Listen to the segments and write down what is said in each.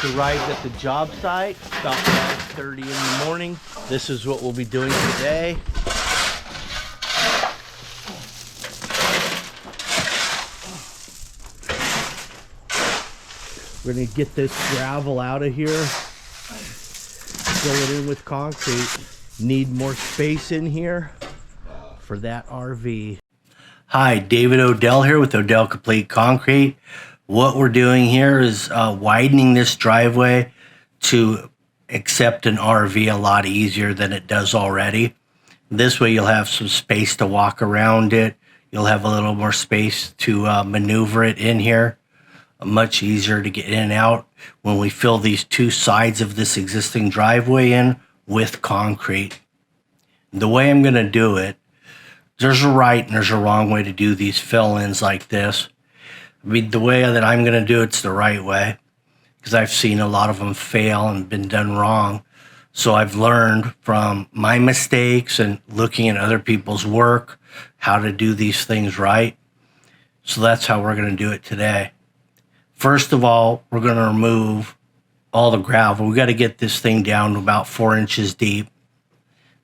just arrived at the job site about 5:30 in the morning. This is what we'll be doing today. We're going to get this gravel out of here, fill it in with concrete. Need more space in here for that RV. Hi, David Odell here with Odell Complete Concrete. What we're doing here is widening this driveway to accept an RV a lot easier than it does already. This way you'll have some space to walk around it. You'll have a little more space to maneuver it in here. Much easier to get in and out when we fill these two sides of this existing driveway in with concrete. The way I'm going to do it, there's a right and there's a wrong way to do these fill-ins like this. I mean, the way that I'm going to do it's the right way, because I've seen a lot of them fail and been done wrong. So I've learned from my mistakes and looking at other people's work how to do these things right. So that's how we're going to do it today. First of all, we're going to remove all the gravel. We got to get this thing down to about 4 inches deep.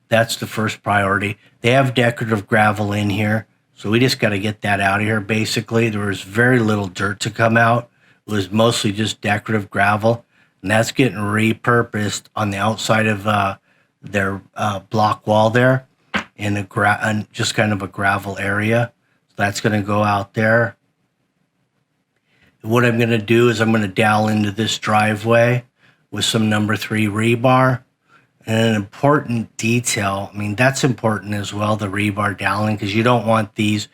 That's the first priority. They have decorative gravel in here, so we just got to get that out of here. Basically, there was very little dirt to come out. It was mostly just decorative gravel, and that's getting repurposed on the outside of their block wall there in just kind of a gravel area. So that's going to go out there. What I'm going to do is I'm going to dowel into this driveway with some number 3 rebar. And an important detail, I mean, that's important as well, the rebar doweling, because you don't want these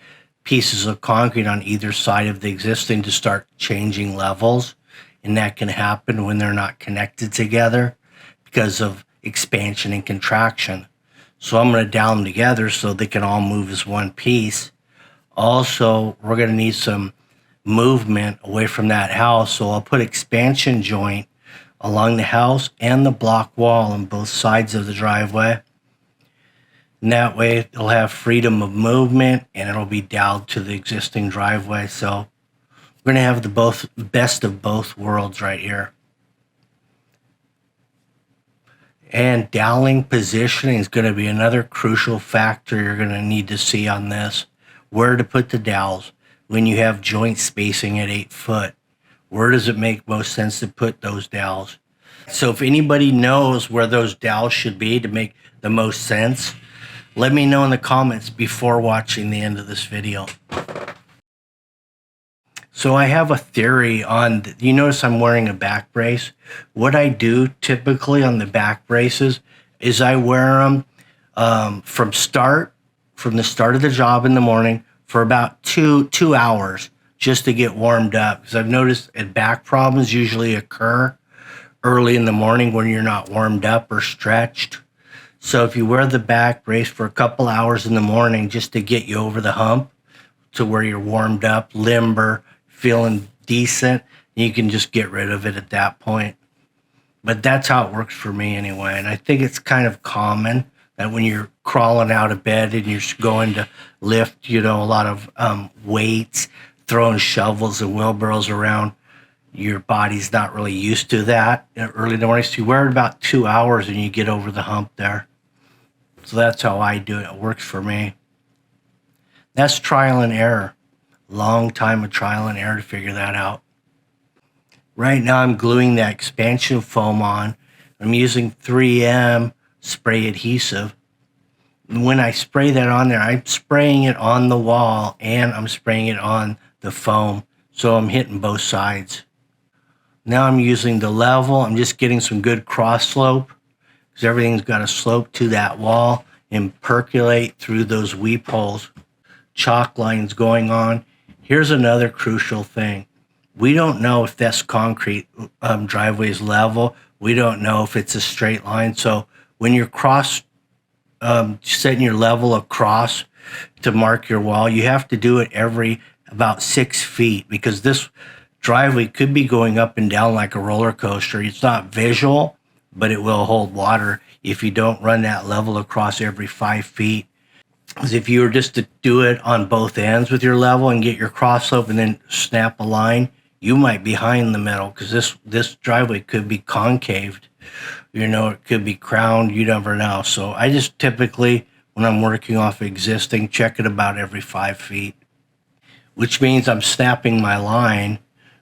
pieces of concrete on either side of the existing to start changing levels. And that can happen when they're not connected together because of expansion and contraction. So I'm going to dowel them together so they can all move as one piece. Also, we're going to need some movement away from that house, so I'll put expansion joint along the house and the block wall on both sides of the driveway, and that way it'll have freedom of movement and it'll be doweled to the existing driveway. So we're going to have the best of both worlds right here. And doweling positioning is going to be another crucial factor you're going to need to see on this. Where to put the dowels when you have joint spacing at 8 foot. Where does it make most sense to put those dowels? So if anybody knows where those dowels should be to make the most sense, let me know in the comments before watching the end of this video. So I have a theory on, you notice I'm wearing a back brace. What I do typically on the back braces is I wear them from the start of the job in the morning for about two hours just to get warmed up, because I've noticed that back problems usually occur early in the morning when you're not warmed up or stretched. So if you wear the back brace for a couple hours in the morning just to get you over the hump to where you're warmed up, limber, feeling decent, you can just get rid of it at that point. But that's how it works for me anyway, and I think it's kind of common that when you're crawling out of bed and you're going to lift, a lot of weights, throwing shovels and wheelbarrows around, your body's not really used to that early in the morning. So you wear it about 2 hours and you get over the hump there. So that's how I do it. It works for me. That's trial and error. Long time of trial and error to figure that out. Right now I'm gluing that expansion foam on. I'm using 3M spray adhesive. And when I spray that on there, I'm spraying it on the wall and I'm spraying it on the foam, so I'm hitting both sides. Now I'm using the level. I'm just getting some good cross slope, because everything's got to slope to that wall and percolate through those weep holes. Chalk lines going on. Here's another crucial thing. We don't know if this concrete driveway is level. We don't know if it's a straight line. So when you're setting your level across to mark your wall, you have to do it every about 6 feet, because this driveway could be going up and down like a roller coaster. It's not visual, but it will hold water if you don't run that level across every 5 feet. Because if you were just to do it on both ends with your level and get your cross slope and then snap a line, You might be behind the metal because this driveway could be concaved. You know, it could be crowned. You never know. So I just typically, when I'm working off existing, check it about every 5 feet, which means I'm snapping my line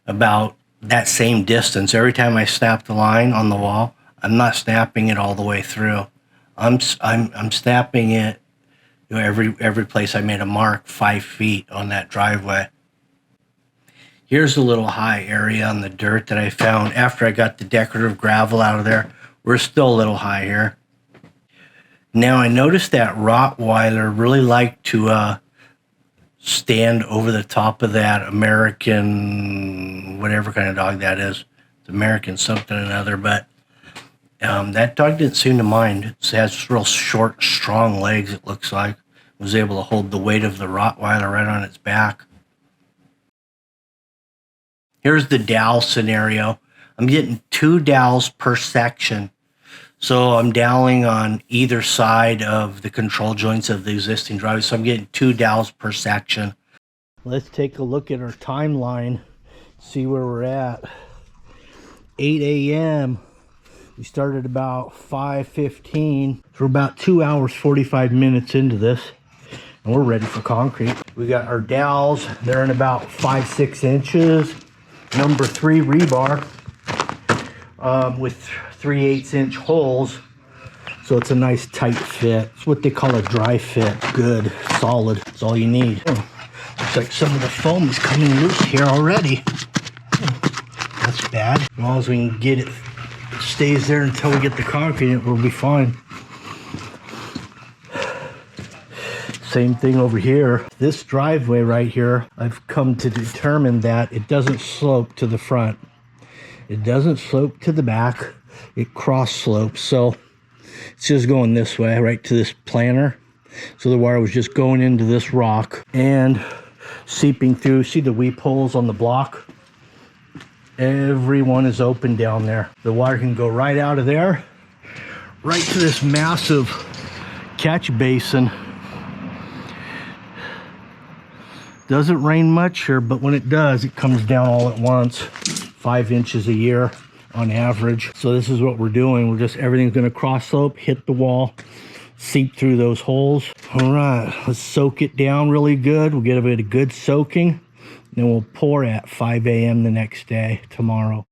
about that same distance. Every time I snap the line on the wall, I'm not snapping it all the way through. I'm snapping it, you know, every place I made a mark 5 feet on that driveway. Here's a little high area on the dirt that I found after I got the decorative gravel out of there. We're still a little high here. Now I noticed that Rottweiler really liked to stand over the top of that American, whatever kind of dog that is. It's American something or another, but that dog didn't seem to mind. It has real short, strong legs, it looks like. It was able to hold the weight of the Rottweiler right on its back. Here's the dowel scenario. I'm getting 2 dowels per section. So I'm doweling on either side of the control joints of the existing driveway. So I'm getting 2 dowels per section. Let's take a look at our timeline, see where we're at. 8 a.m. We started about 5:15. So we're about 2 hours, 45 minutes into this. And we're ready for concrete. We got our dowels. They're in about 5-6 inches. Number 3 rebar with 3/8-inch holes, so it's a nice tight fit. It's what they call a dry fit. Good, solid. That's all you need. Looks like some of the foam is coming loose here already. That's bad. As long as we can get it, it stays there until we get the concrete, it will be fine. Same thing over here. This driveway right here, I've come to determine that it doesn't slope to the front. It doesn't slope to the back. It cross slopes. So it's just going this way, right to this planter. So the water was just going into this rock and seeping through. See the weep holes on the block? Every one is open down there. The water can go right out of there, right to this massive catch basin. Doesn't rain much here, but when it does, it comes down all at once. 5 inches a year on average. So this is what we're doing. Everything's gonna cross slope, hit the wall, seep through those holes. All right, let's soak it down really good. We'll get a bit of good soaking. Then we'll pour at 5 a.m. the next day, tomorrow.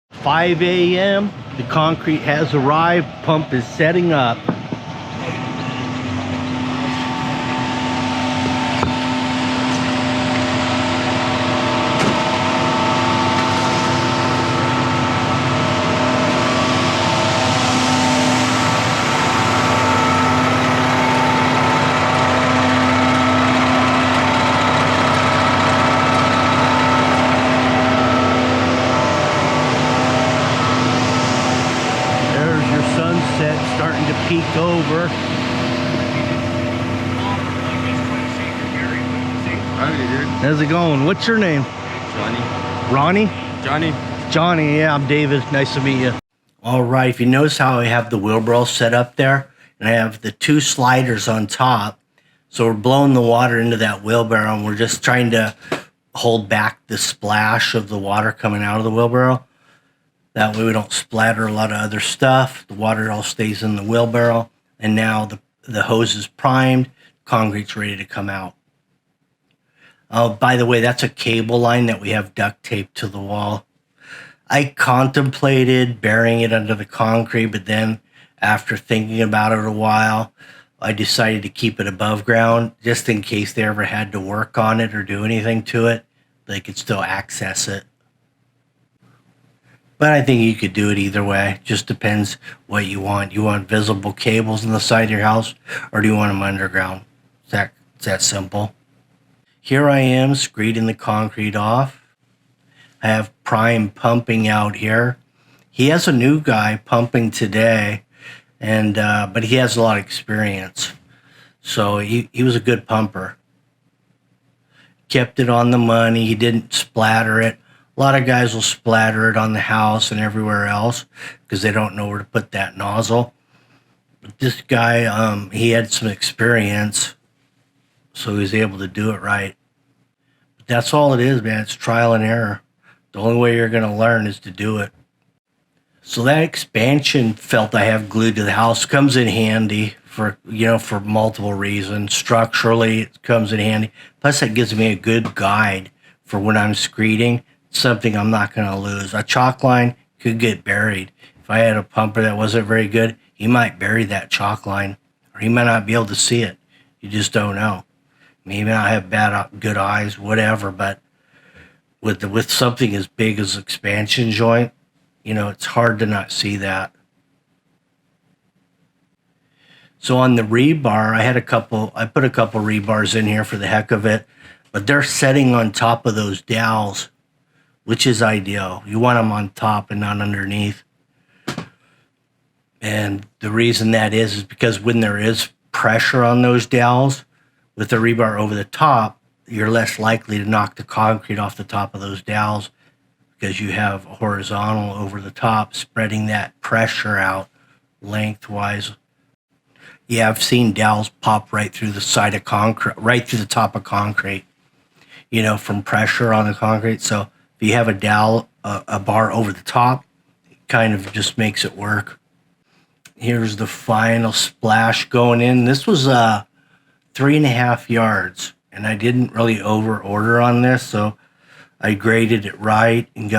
5 a.m., the concrete has arrived. Pump is setting up. Starting to peek over. How's it going? What's your name? Johnny. Ronnie? Johnny. Johnny, yeah, I'm David. Nice to meet you. All right, if you notice how I have the wheelbarrow set up there, and I have the 2 sliders on top, so we're blowing the water into that wheelbarrow, and we're just trying to hold back the splash of the water coming out of the wheelbarrow. That way we don't splatter a lot of other stuff. The water all stays in the wheelbarrow. And now the hose is primed. Concrete's ready to come out. Oh, by the way, that's a cable line that we have duct taped to the wall. I contemplated burying it under the concrete, but then after thinking about it a while, I decided to keep it above ground just in case they ever had to work on it or do anything to it. They could still access it. But I think you could do it either way. Just depends what you want. You want visible cables on the side of your house, or do you want them underground? It's that simple. Here I am screeding the concrete off. I have Prime pumping out here. He has a new guy pumping today, and but he has a lot of experience. So he was a good pumper. Kept it on the money. He didn't splatter it. A lot of guys will splatter it on the house and everywhere else because they don't know where to put that nozzle. But this guy, he had some experience, so he was able to do it right. That's all it is, man. It's trial and error. The only way you're going to learn is to do it. So that expansion felt I have glued to the house comes in handy for, for multiple reasons. Structurally, it comes in handy. Plus, it gives me a good guide for when I'm screeding, something I'm not going to lose. A chalk line could get buried. If I had a pumper that wasn't very good, he might bury that chalk line, or he might not be able to see it. You just don't know. Maybe I have good eyes, whatever, but with something as big as expansion joint, it's hard to not see that. So on the rebar, I put a couple rebars in here for the heck of it, but they're setting on top of those dowels, which is ideal. You want them on top and not underneath. And the reason that is because when there is pressure on those dowels with the rebar over the top, you're less likely to knock the concrete off the top of those dowels because you have horizontal over the top, spreading that pressure out lengthwise. Yeah, I've seen dowels pop right through the side of concrete, right through the top of concrete, from pressure on the concrete. So if you have a dowel, a bar over the top, it kind of just makes it work. Here's the final splash going in. This was 3.5 yards, and I didn't really over order on this, so I graded it right and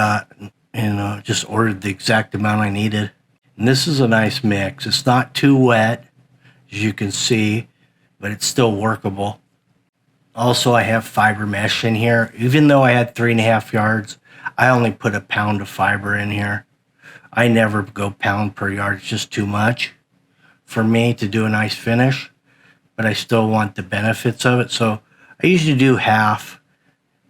just ordered the exact amount I needed. And this is a nice mix. It's not too wet, as you can see, but it's still workable. Also, I have fiber mesh in here. Even though I had 3.5 yards, I only put a pound of fiber in here. I never go pound per yard. It's just too much for me to do a nice finish, but I still want the benefits of it. So I usually do half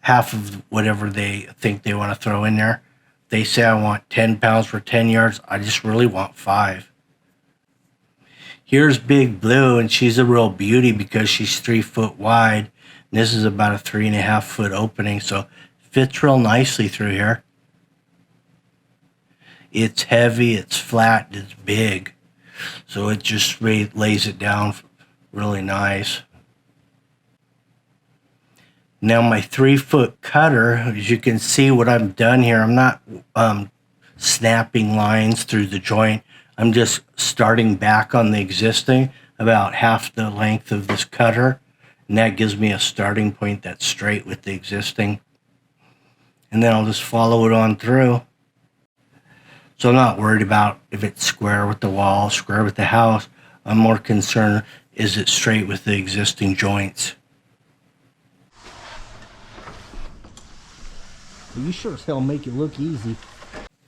of whatever they think they want to throw in there. They say I want 10 pounds for 10 yards. I just really want 5. Here's Big Blue, and she's a real beauty because she's 3 foot wide. And this is about a 3.5 foot opening, so it fits real nicely through here. It's heavy, it's flat, it's big. So it just lays it down really nice. Now my 3 foot cutter, as you can see what I've done here, I'm not snapping lines through the joint. I'm just starting back on the existing about half the length of this cutter. And that gives me a starting point that's straight with the existing. And then I'll just follow it on through. So I'm not worried about if it's square with the wall, square with the house. I'm more concerned, is it straight with the existing joints? You sure as hell make it look easy.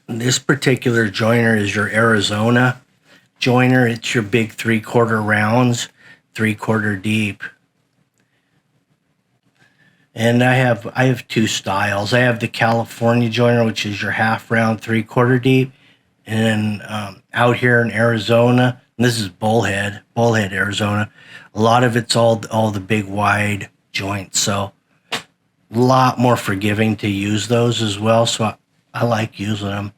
This particular joiner is your Arizona joiner. It's your big 3/4 rounds, 3/4 deep. And I have 2 styles. I have the California joiner, which is your half round, 3/4 deep. And then out here in Arizona, and this is Bullhead, Arizona. A lot of it's all the big wide joints. So a lot more forgiving to use those as well. So I like using them.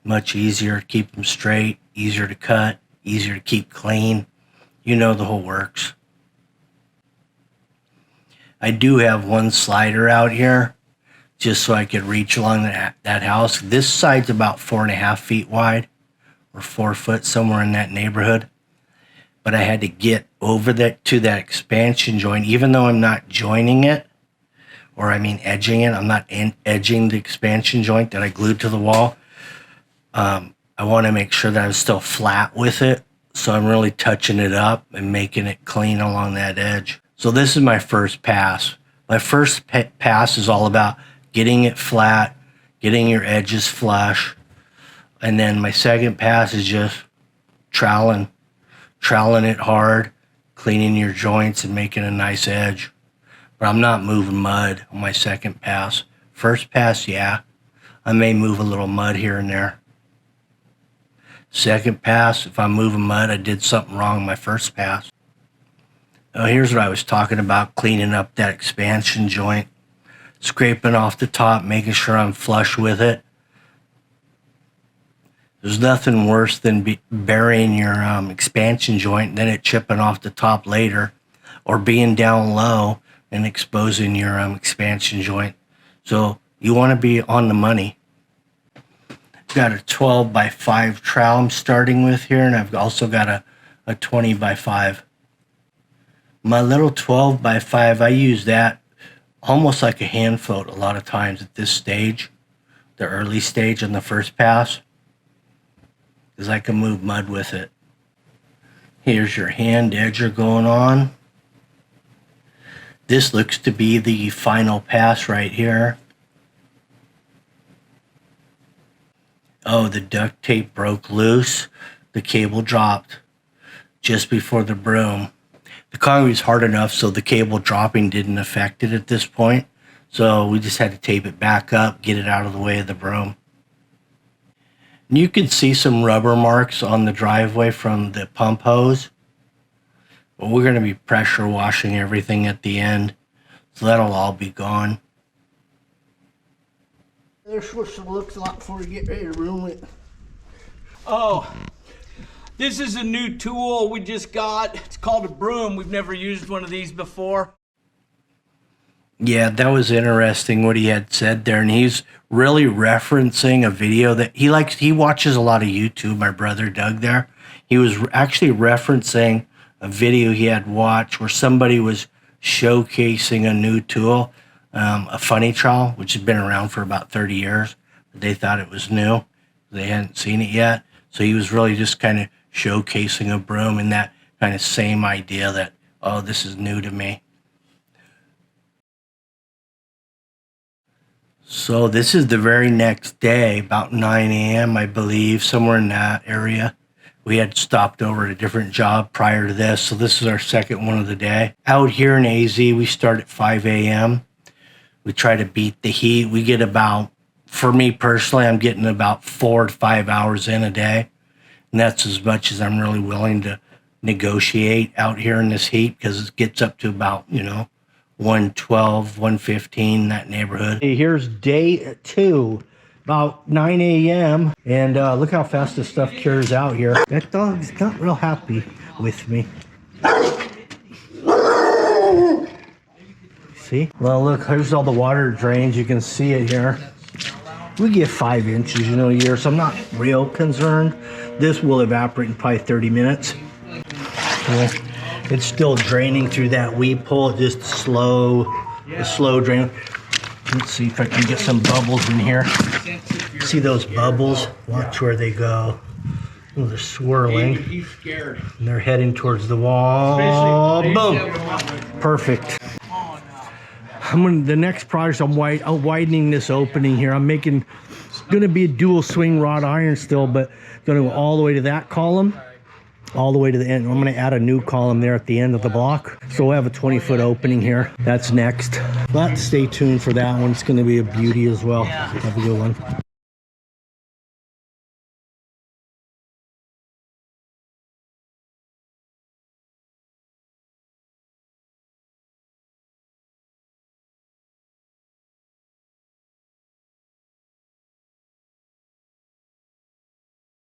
Much easier to keep them straight, easier to cut, easier to keep clean. The whole works. I do have one slider out here just so I could reach along that house. This side's about 4.5 feet wide or 4 foot, somewhere in that neighborhood. But I had to get over to that expansion joint, even though I'm not joining it, or edging it. I'm not edging the expansion joint that I glued to the wall. I want to make sure that I'm still flat with it. So I'm really touching it up and making it clean along that edge. So this is my first pass. My first pass is all about getting it flat, getting your edges flush. And then my second pass is just troweling it hard, cleaning your joints and making a nice edge. But I'm not moving mud on my second pass. First pass, yeah, I may move a little mud here and there. Second pass, if I'm moving mud, I did something wrong my first pass. Now here's what I was talking about, cleaning up that expansion joint. Scraping off the top, making sure I'm flush with it. There's nothing worse than burying your expansion joint and then it chipping off the top later, or being down low and exposing your expansion joint. So you want to be on the money. Got a 12 by 5 trowel I'm starting with here, and I've also got a 20 by 5. My little 12 by 5, I use that almost like a hand float a lot of times at this stage, the early stage on the first pass, because I can move mud with it. Here's your hand edger going on. This looks to be the final pass right here. Oh, the duct tape broke loose. The cable dropped just before the broom. The concrete's hard enough so the cable dropping didn't affect it at this point. So we just had to tape it back up, get it out of the way of the broom. And you can see some rubber marks on the driveway from the pump hose. But we're going to be pressure washing everything at the end, so that'll all be gone. There's what it looks like before we get ready to room it. Oh, this is a new tool we just got. It's called a broom. We've never used one of these before. Yeah, that was interesting what he had said there, and he's really referencing a video that he watches a lot of YouTube, my brother Doug there. He was actually referencing a video he had watched where somebody was showcasing a new tool, a funny trowel, which has been around for about 30 years. But they thought it was new. They hadn't seen it yet. So he was really just kind of showcasing a broom and that kind of same idea that, oh, this is new to me. So this is the very next day, about 9 a.m., I believe, somewhere in that area. We had stopped over at a different job prior to this, so this is our second one of the day. Out here in AZ, we start at 5 a.m. We try to beat the heat. We get about, for me personally, I'm getting about 4 to 5 hours in a day. And that's as much as I'm really willing to negotiate out here in this heat, because it gets up to about, 112, 115, that neighborhood. Here's day 2. About 9 a.m. and look how fast this stuff cures out here. That dog's not real happy with me. See? Well, look, here's all the water drains. You can see it here. We get 5 inches, a year, so I'm not real concerned. This will evaporate in probably 30 minutes. Yeah. It's still draining through that weed pole, just a slow drain. Let's see if I can get some bubbles in here. See those bubbles? Watch where they go. Oh, they're swirling. He's scared. And they're heading towards the wall. Boom. Perfect. The next project, I'm widening this opening here. I'm making, going to be a dual swing rod iron still, but going to go all the way to that column, all the way to the end. I'm going to add a new column there at the end of the block. So we'll have a 20-foot opening here. That's next. But stay tuned for that one. It's going to be a beauty as well. Have a good one.